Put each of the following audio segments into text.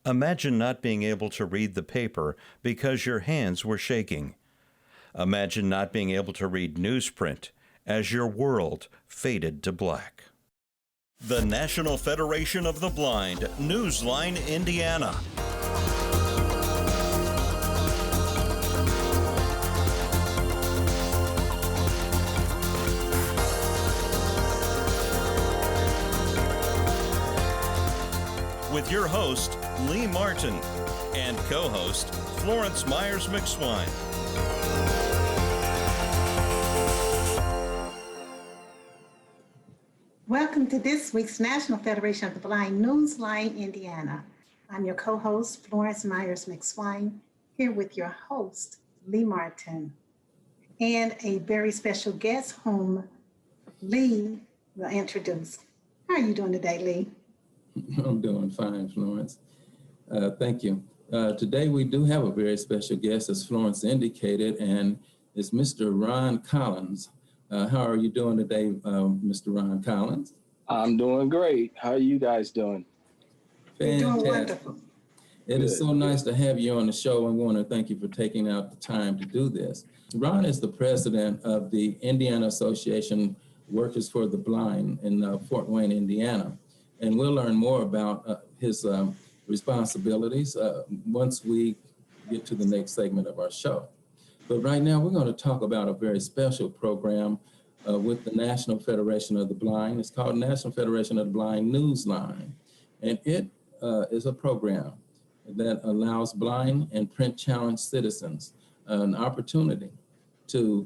Imagine not being able to read the paper because your hands were shaking. Imagine not being able to read newsprint as your world faded to black. The National Federation of the Blind, Newsline, Indiana. With your host, Lee Martin, and co-host, Florence Myers McSwine. Welcome to this week's National Federation of the Blind, Newsline, Indiana. I'm your co-host, Florence Myers McSwine, here with your host, Lee Martin, and a very special guest whom Lee will introduce. How are you doing today, Lee? I'm doing fine, Florence. Thank you. Today we do have a very special guest, as Florence indicated, and it's Mr. Ron Collins. How are you doing today, Mr. Ron Collins? I'm doing great. How are you guys doing? Fantastic. Doing wonderful. It is so nice to have you on the show. I want to thank you for taking out the time to do this. Ron is the president of the Indiana Association Workers for the Blind in Fort Wayne, Indiana. And we'll learn more about his responsibilities once we get to the next segment of our show. But right now, we're going to talk about a very special program with the National Federation of the Blind. It's called National Federation of the Blind Newsline. And it is a program that allows blind and print-challenged citizens an opportunity to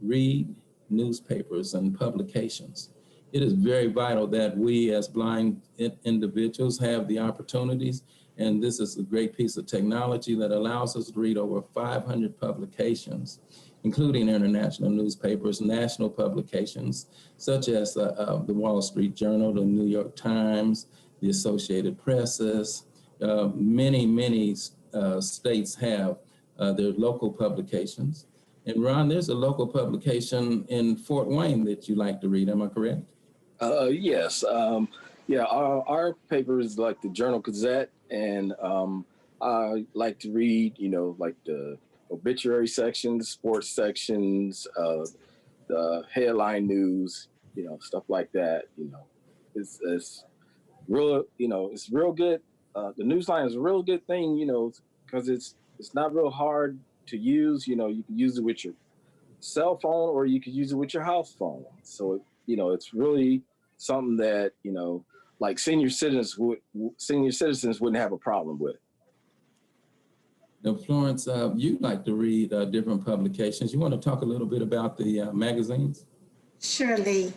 read newspapers and publications. It is very vital that we as blind individuals have the opportunities, and this is a great piece of technology that allows us to read over 500 publications, including international newspapers, national publications, such as the Wall Street Journal, the New York Times, the Associated Presses. Many states have their local publications. And Ron, there's a local publication in Fort Wayne that you like to read, am I correct? Yes. Our paper is like the Journal Gazette, and I like to read, like the obituary sections, sports sections, the headline news, stuff like that. It's real, it's real good. The Newsline is a real good thing, because it's not real hard to use. You can use it with your cell phone, or you could use it with your house phone. So it's really something that, like senior citizens wouldn't have a problem with. Now, Florence, you like to read different publications. You want to talk a little bit about the magazines? Surely.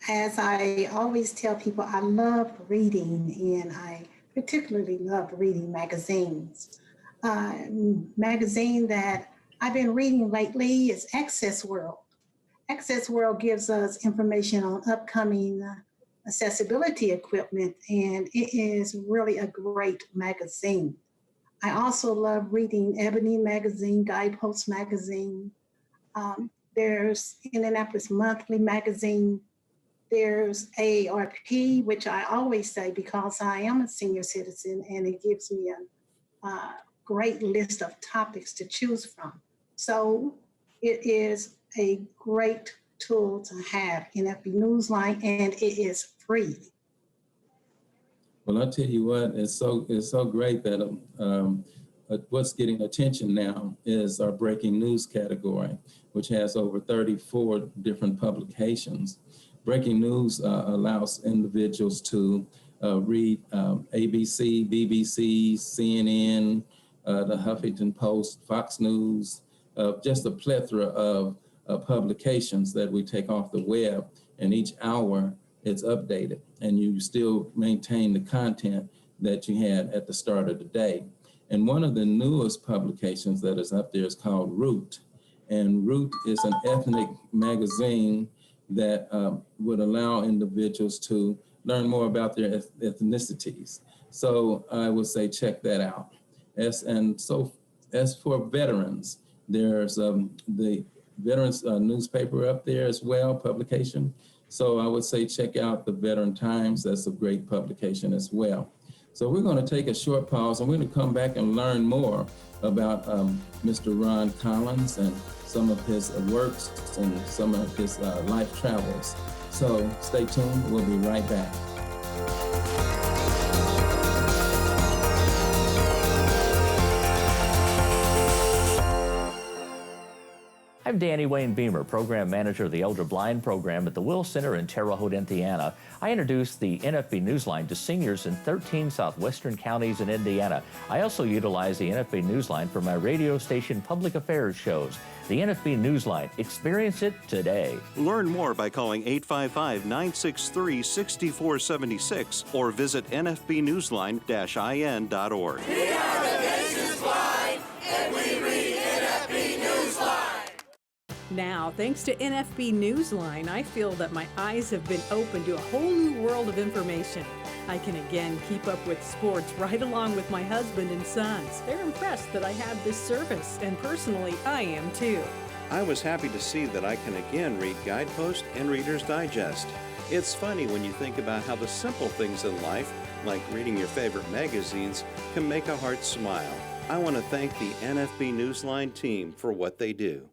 As I always tell people, I love reading, and I particularly love reading magazines. Magazine that I've been reading lately is Access World. Access World gives us information on upcoming accessibility equipment, and it is really a great magazine. I also love reading Ebony Magazine, Guidepost Magazine. There's Indianapolis Monthly Magazine. There's AARP, which I always say because I am a senior citizen, and it gives me a great list of topics to choose from. So it is a great tool to have, NFB Newsline, and it is free. Well, I'll tell you what, it's so great that what's getting attention now is our breaking news category, which has over 34 different publications. Breaking news allows individuals to read ABC, BBC, CNN, the Huffington Post, Fox News, just a plethora of publications that we take off the web, and each hour it's updated, and you still maintain the content that you had at the start of the day. And one of the newest publications that is up there is called Root, and Root is an ethnic magazine that would allow individuals to learn more about their ethnicities. So I would say check that out. As for veterans, there's the Veterans newspaper up there as well, publication. So I would say check out the Veteran Times. That's a great publication as well. So we're going to take a short pause, and we're going to come back and learn more about Mr. Ron Collins and some of his works and some of his life travels. So stay tuned. We'll be right back. I'm Danny Wayne Beamer, Program Manager of the Elder Blind Program at the Will Center in Terre Haute, Indiana. I introduce the NFB Newsline to seniors in 13 southwestern counties in Indiana. I also utilize the NFB Newsline for my radio station public affairs shows. The NFB Newsline, experience it today. Learn more by calling 855-963-6476 or visit nfbnewsline-in.org. We are the nation's blind, and we read NFB Newsline. Now, thanks to NFB Newsline, I feel that my eyes have been opened to a whole new world of information. I can again keep up with sports right along with my husband and sons. They're impressed that I have this service, and personally, I am too. I was happy to see that I can again read Guidepost and Reader's Digest. It's funny when you think about how the simple things in life, like reading your favorite magazines, can make a heart smile. I want to thank the NFB Newsline team for what they do.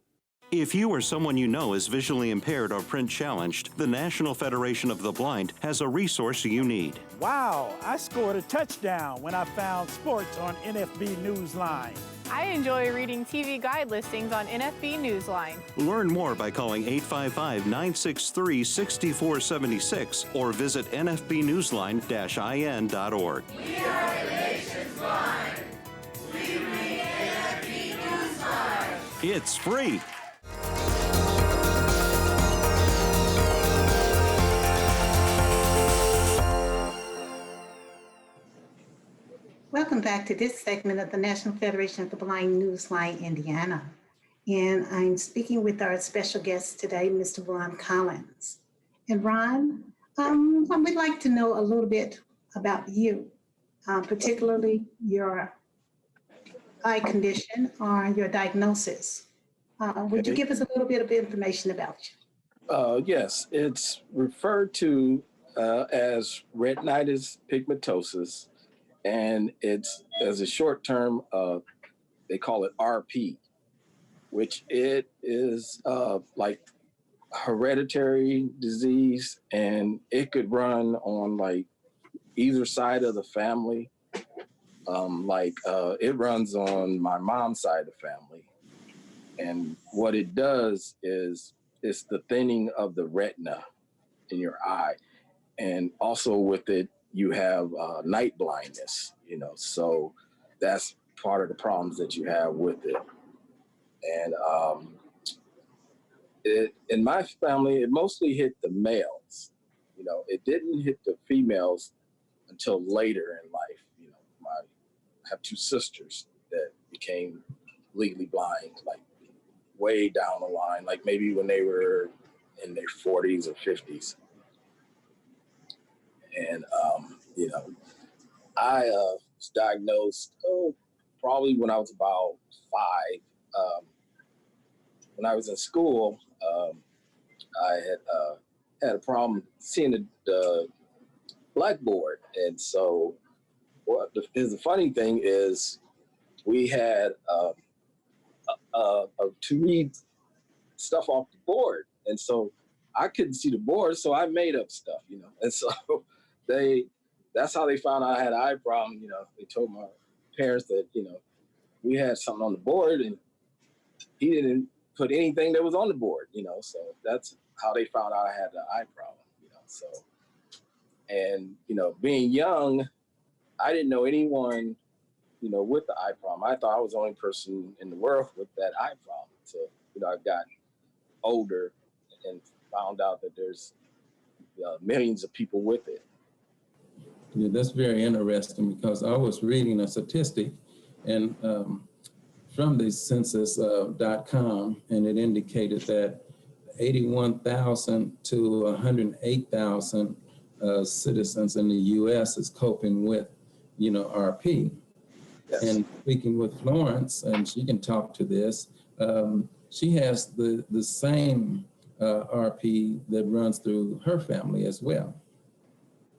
If you or someone you know is visually impaired or print challenged, the National Federation of the Blind has a resource you need. Wow, I scored a touchdown when I found sports on NFB Newsline. I enjoy reading TV guide listings on NFB Newsline. Learn more by calling 855-963-6476 or visit nfbnewsline-in.org. We are the nation's blind. We read NFB Newsline. It's free. Welcome back to this segment of the National Federation of the Blind Newsline, Indiana. And I'm speaking with our special guest today, Mr. Ron Collins. And Ron, we'd like to know a little bit about you, particularly your eye condition or your diagnosis. Would you give us a little bit of information about you? Yes, it's referred to as retinitis pigmentosus, and it's as a short term, they call it RP, which it is like hereditary disease, and it could run on like either side of the family. It runs on my mom's side of the family, and what it does is it's the thinning of the retina in your eye, and also with it you have night blindness, so that's part of the problems that you have with it. And in my family, it mostly hit the males. It didn't hit the females until later in life. I have two sisters that became legally blind, like way down the line, like maybe when they were in their 40s or 50s. And, I was diagnosed probably when I was about 5. When I was in school, I had a problem seeing the blackboard. And so the funny thing is we had to read stuff off the board. And so I couldn't see the board, so I made up stuff, And so that's how they found out I had an eye problem. They told my parents that, we had something on the board and he didn't put anything that was on the board, So that's how they found out I had the eye problem, So, and, being young, I didn't know anyone, with the eye problem. I thought I was the only person in the world with that eye problem. So, I got older and found out that there's millions of people with it. Yeah, that's very interesting because I was reading a statistic and from the census.com, and it indicated that 81,000 to 108,000 citizens in the U.S. is coping with, RP. Yes. And speaking with Florence, and she can talk to this, she has the same RP that runs through her family as well.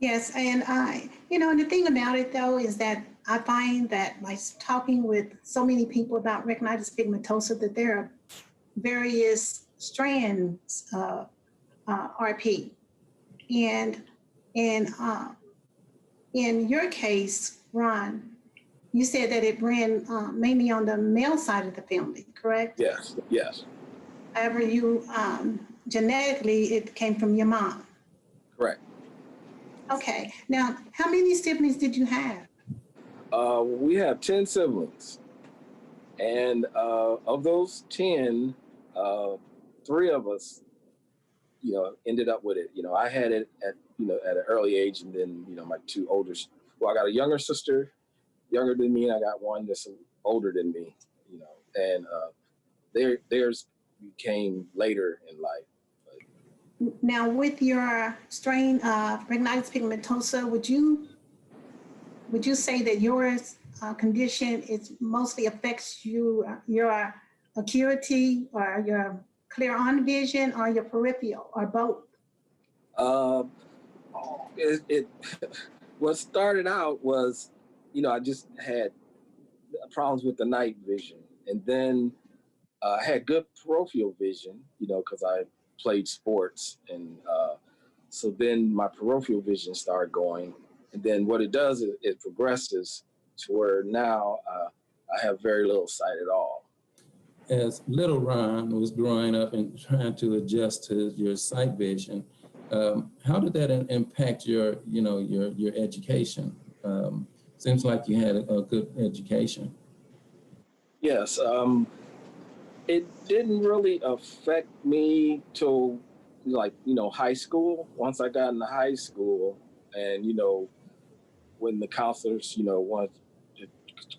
Yes, and and the thing about it though is that I find that by talking with so many people about retinitis pigmentosa, that there are various strands of RP, and in your case, Ron, you said that it ran mainly on the male side of the family, correct? Yes, yes, However, you genetically it came from your mom. correct. Okay. Now, how many siblings did you have? We have 10 siblings, and of those 10, 3 of us, ended up with it. I had it at an early age, and then, my 2 older, well, I got a younger sister, younger than me, and I got one that's older than me, and theirs became later in life. Now, with your strain of retinitis pigmentosa, would you say that your condition mostly affects your acuity or your clear on vision or your peripheral or both? It what started out was, I just had problems with the night vision, and then I had good peripheral vision, because I played sports, and so then my peripheral vision started going, and then what it does is it progresses to where now I have very little sight at all. As little Ron was growing up and trying to adjust to your sight vision, how did that impact your education? Seems like you had a good education. Yes, it didn't really affect me till high school. Once I got into high school, and when the counselors want to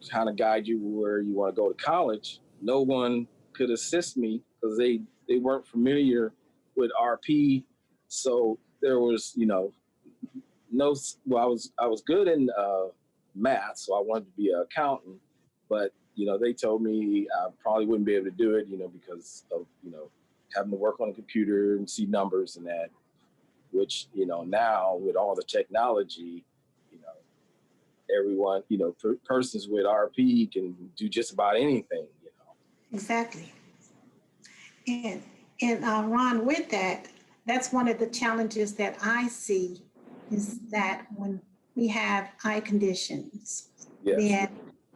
kind of guide you where you want to go to college, no one could assist me because they weren't familiar with RP. So there was no, well, I was good in math, so I wanted to be an accountant, but they told me I probably wouldn't be able to do it, because of having to work on a computer and see numbers and that, which now with all the technology, everyone, persons with RP can do just about anything. Exactly. And Ron, with that, that's one of the challenges that I see is that when we have eye conditions, Yes. then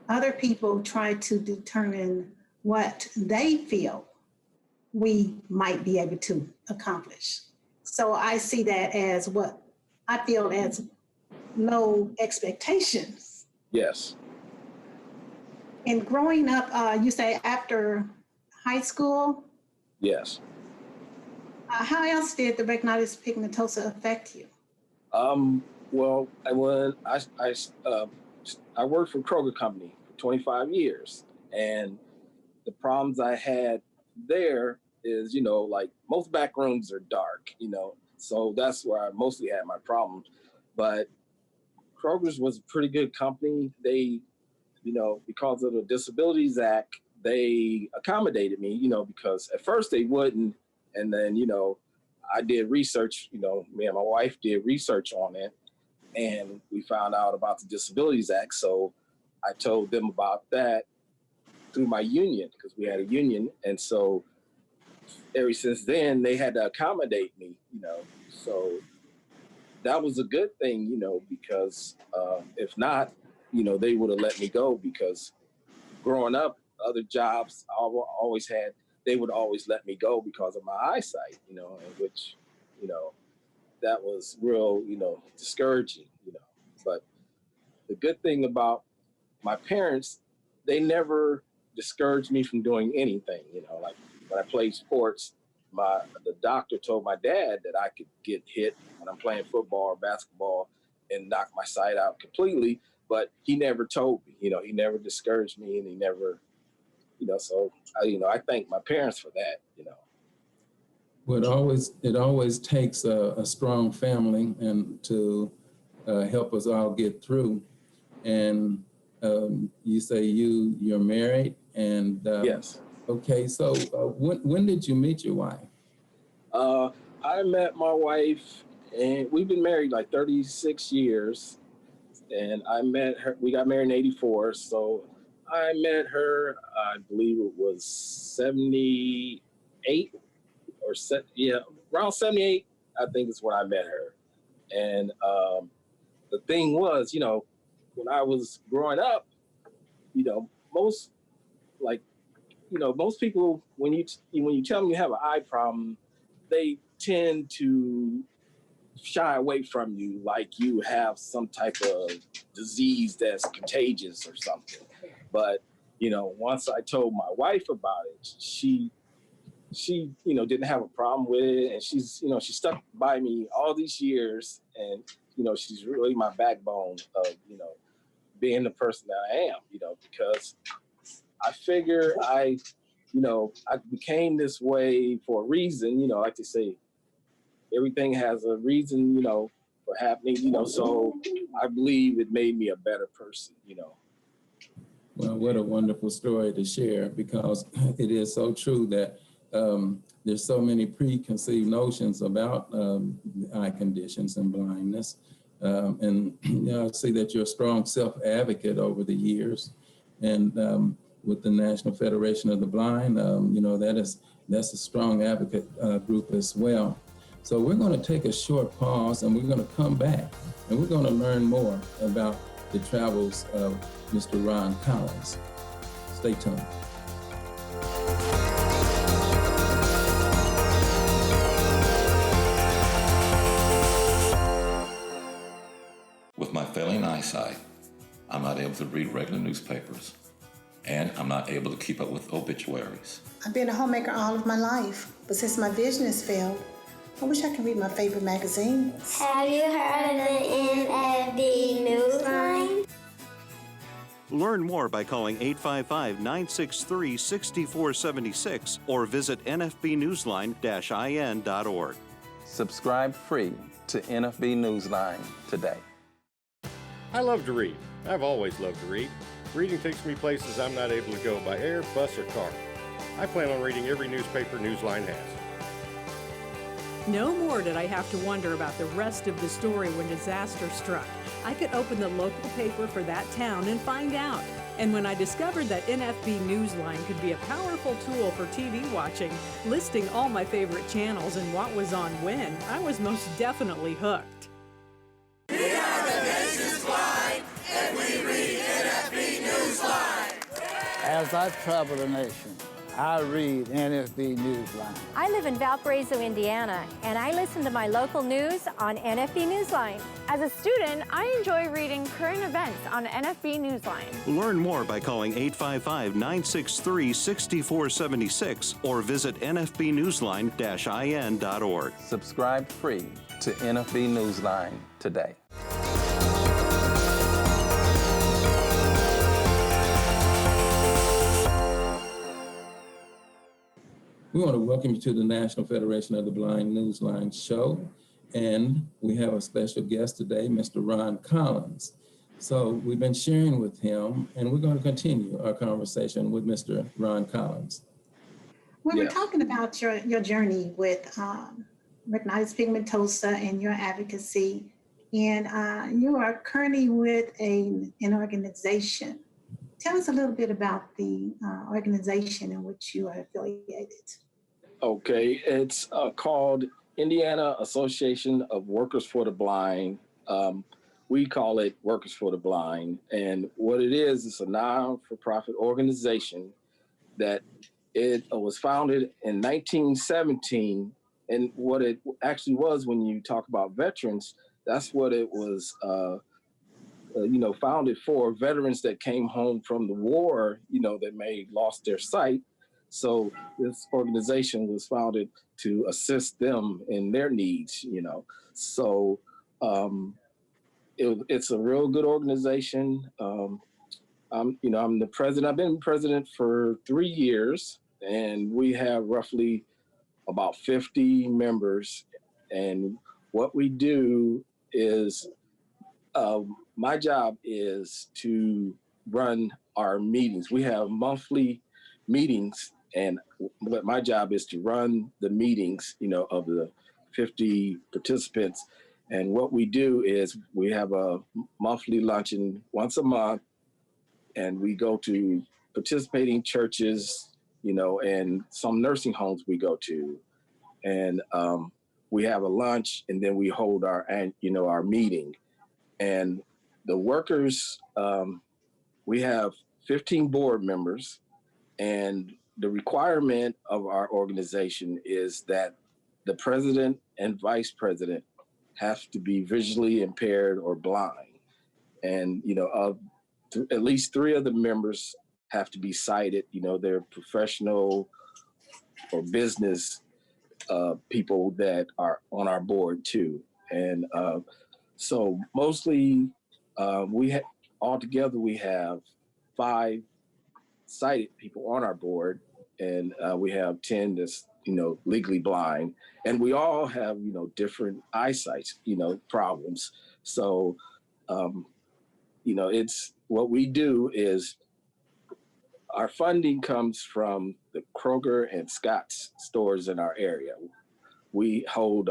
other people try to determine what they feel we might be able to accomplish. So I see that as what I feel as low expectations. Yes. And growing up, you say after high school, Yes. how else did the retinitis pigmentosa affect you? Well, I worked for Kroger Company for 25 years, and the problems I had there is, like most back rooms are dark, so that's where I mostly had my problems. But Kroger's was a pretty good company. They, because of the Disabilities Act, they accommodated me, because at first they wouldn't, and then, I did research, me and my wife did research on it, and we found out about the Disabilities Act. So I told them about that through my union, because we had a union. And so ever since then, they had to accommodate me, so that was a good thing, because if not, they would have let me go, because growing up, other jobs I always had, they would always let me go because of my eyesight, in which, that was real, discouraging, But the good thing about my parents, they never discouraged me from doing anything, like when I played sports, the doctor told my dad that I could get hit when I'm playing football or basketball and knock my sight out completely, but he never told me, he never discouraged me, and he never, so I thank my parents for that, Well, it always takes a strong family and to help us all get through. And you say you're married, and Yes. Okay, so when did you meet your wife? I met my wife and we've been married like 36 years. And I met her, we got married in 84. So I met her, I believe it was 78 around 78, I think is when I met her. And the thing was, when I was growing up, most most people, when you tell them you have an eye problem, they tend to shy away from you like you have some type of disease that's contagious or something. But, once I told my wife about it, she didn't have a problem with it. And she stuck by me all these years. And, she's really my backbone of, being the person that I am, because I figure I became this way for a reason, like they say, everything has a reason, for happening, so I believe it made me a better person. Well, what a wonderful story to share, because it is so true that there's so many preconceived notions about eye conditions and blindness. And I see that you're a strong self-advocate over the years. And with the National Federation of the Blind, that's a strong advocate group as well. So we're going to take a short pause, and we're going to come back, and we're going to learn more about the travels of Mr. Ron Collins. Stay tuned. With my failing eyesight, I'm not able to read regular newspapers, and I'm not able to keep up with obituaries. I've been a homemaker all of my life, but since my vision has failed, I wish I could read my favorite magazines. Have you heard of the NFB Newsline? Learn more by calling 855-963-6476 or visit nfbnewsline-in.org. Subscribe free to NFB Newsline today. I love to read. I've always loved to read. Reading takes me places I'm not able to go by air, bus, or car. I plan on reading every newspaper Newsline has. No more did I have to wonder about the rest of the story when disaster struck. I could open the local paper for that town and find out. And when I discovered that NFB Newsline could be a powerful tool for TV watching, listing all my favorite channels and what was on when, I was most definitely hooked. We are the nation's blind, and we read NFB Newsline. As I travel the nation, I read NFB Newsline. I live in Valparaiso, Indiana, and I listen to my local news on NFB Newsline. As a student, I enjoy reading current events on NFB Newsline. Learn more by calling 855-963-6476 or visit nfbnewsline-in.org. Subscribe free to NFB Newsline today. We want to welcome you to the National Federation of the Blind Newsline show. And we have a special guest today, Mr. Ron Collins. So we've been sharing with him, and we're going to continue our conversation with Mr. Ron Collins. We were talking about your journey with retinitis pigmentosa and your advocacy. And you are currently with an organization. Tell us a little bit about the organization in which you are affiliated. Okay, it's called Indiana Association of Workers for the Blind. We call it Workers for the Blind. And what it is, it's a non-for-profit organization that it was founded in 1917. And what it actually was, when you talk about veterans, that's what it was founded for, veterans that came home from the war, that may lost their sight. So this organization was founded to assist them in their needs, So it's a real good organization. I'm the president. I've been president for 3 years, and we have roughly about 50 members. And what we do is, my job is to run our meetings. We have monthly meetings, and what my job is to run the meetings, of the 50 participants. And what we do is we have a monthly luncheon once a month, and we go to participating churches, and some nursing homes we go to. And we have a lunch, and then we hold our meeting. And the workers, we have 15 board members, and the requirement of our organization is that the president and vice president have to be visually impaired or blind. And, at least 3 of the members have to be sighted. They're professional or business people that are on our board too. And so mostly altogether we have 5 sighted people on our board, and we have 10 that's legally blind, and we all have different eyesight problems. So it's what we do is our funding comes from the Kroger and Scott's stores in our area. We hold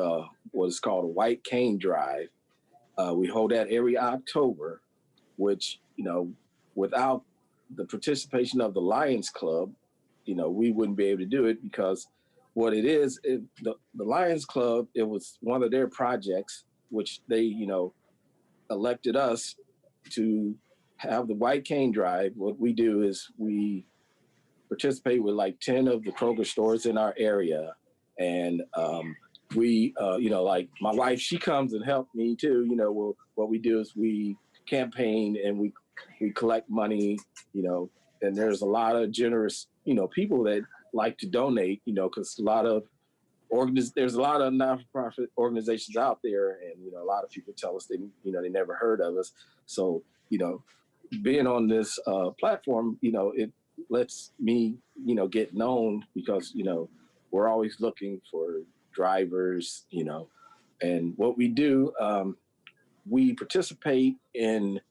what's called a White Cane Drive. We hold that every October, which without the participation of the Lions Club, we wouldn't be able to do it, because what it is, the Lions Club, it was one of their projects, which they, elected us to have the White Cane Drive. What we do is we participate with like 10 of the Kroger stores in our area. And we, like my wife, she comes and helps me too. What we do is we campaign and we collect money, and there's a lot of generous, people that like to donate, because there's a lot of nonprofit organizations out there, and a lot of people tell us they never heard of us. So being on this platform, it lets me get known, because we're always looking for drivers, and what we do, we participate in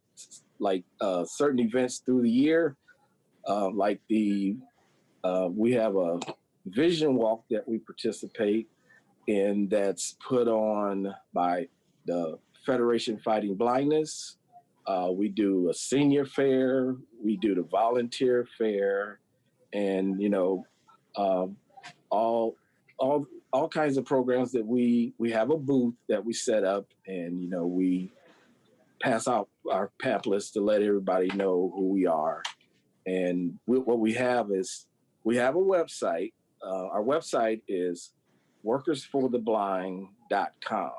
like certain events through the year, like we have a vision walk that we participate in that's put on by the Federation Fighting Blindness. We do a senior fair, we do the volunteer fair, and all kinds of programs that we have a booth that we set up, and we pass out our pamphlets to let everybody know who we are. And what we have is we have a website. Our website is workersfortheblind.com.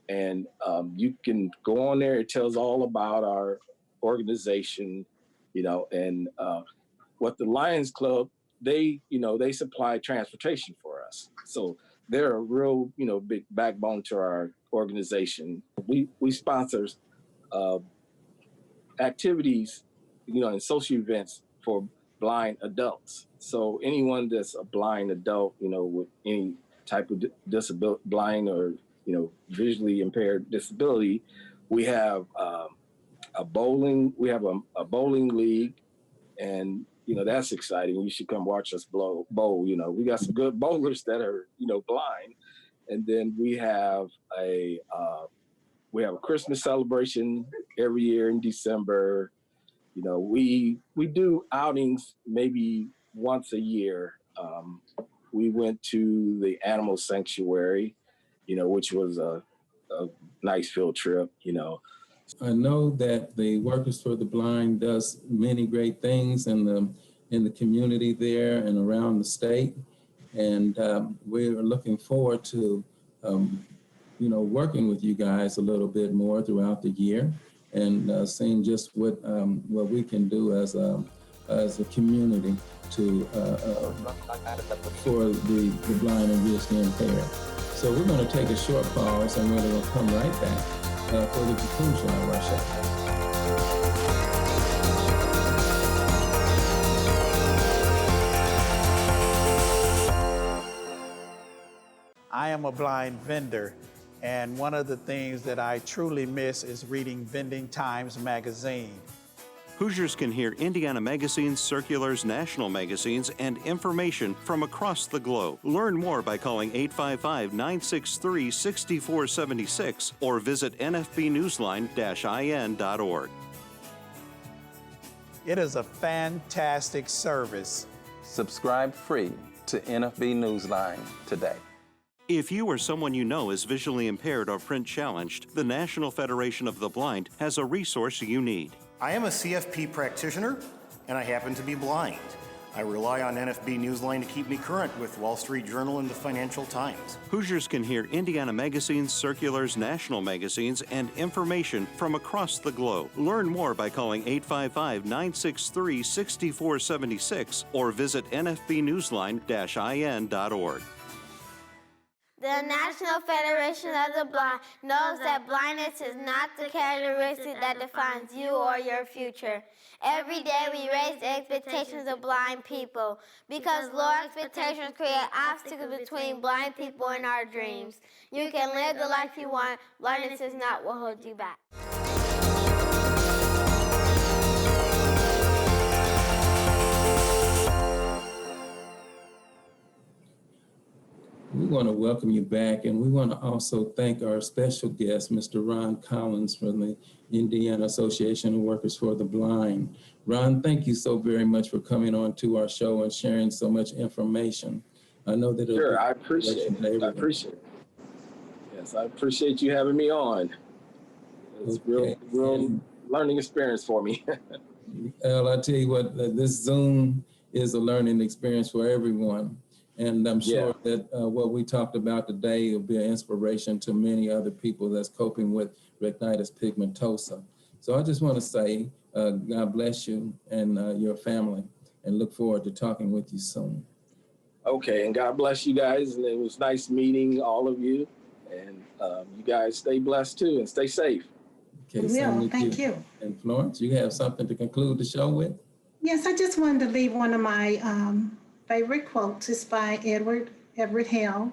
And you can go on there. It tells all about our organization, and what the Lions Club, they supply transportation for us. So they're a real, big backbone to our organization. We sponsor activities, and social events for blind adults. So anyone that's a blind adult, with any type of disability, blind or visually impaired disability, we have a bowling league, and that's exciting. You should come watch us bowl. We got some good bowlers that are blind, and then we have a Christmas celebration every year in December. We do outings maybe once a year. We went to the animal sanctuary, which was a nice field trip, I know that the Workers for the Blind does many great things in the community there and around the state. And we're looking forward to, working with you guys a little bit more throughout the year, and seeing just what we can do as a community to for the blind and visually impaired. So we're going to take a short pause, and we're going to come right back for the conclusion of our show. I am a blind vendor, and one of the things that I truly miss is reading Vending Times magazine. Hoosiers can hear Indiana magazines, circulars, national magazines, and information from across the globe. Learn more by calling 855-963-6476 or visit nfbnewsline-in.org. It is a fantastic service. Subscribe free to NFB Newsline today. If you or someone you know is visually impaired or print challenged, the National Federation of the Blind has a resource you need. I am a CFP practitioner, and I happen to be blind. I rely on NFB Newsline to keep me current with Wall Street Journal and the Financial Times. Hoosiers can hear Indiana magazines, circulars, national magazines, and information from across the globe. Learn more by calling 855-963-6476 or visit nfbnewsline-in.org. The National Federation of the Blind knows that blindness is not the characteristic that defines you or your future. Every day we raise the expectations of blind people because low expectations create obstacles between blind people and our dreams. You can live the life you want. Blindness is not what holds you back. We want to welcome you back, and we want to also thank our special guest, Mr. Ron Collins from the Indiana Association of Workers for the Blind. Ron, thank you so very much for coming on to our show and sharing so much information. I know that Sure, I appreciate it. I appreciate it. Yes, I appreciate you having me on. It's real learning experience for me. Well, I tell you what, this Zoom is a learning experience for everyone. And I'm sure that what we talked about today will be an inspiration to many other people that's coping with retinitis pigmentosa. So I just want to say, God bless you and your family, and look forward to talking with you soon. Okay, and God bless you guys. And it was nice meeting all of you. And you guys stay blessed too and stay safe. Okay, thank you. And Florence, you have something to conclude the show with? Yes, I just wanted to leave one of my favorite quotes. It's by Edward Hale,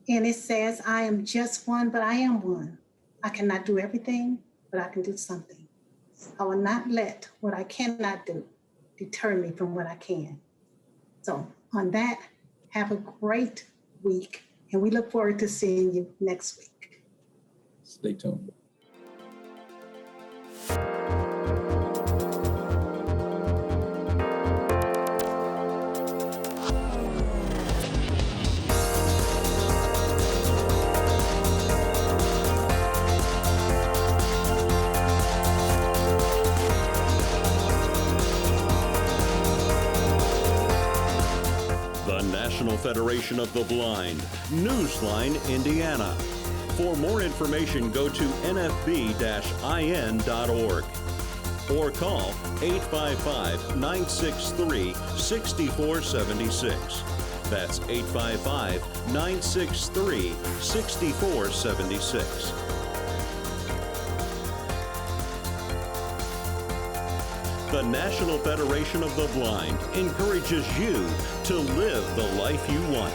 and it says, "I am just one, but I am one. I cannot do everything, but I can do something. I will not let what I cannot do deter me from what I can." So on that, have a great week, and we look forward to seeing you next week. Stay tuned. National Federation of the Blind, Newsline, Indiana. For more information, go to nfb-in.org or call 855-963-6476. That's 855-963-6476. The National Federation of the Blind encourages you to live the life you want.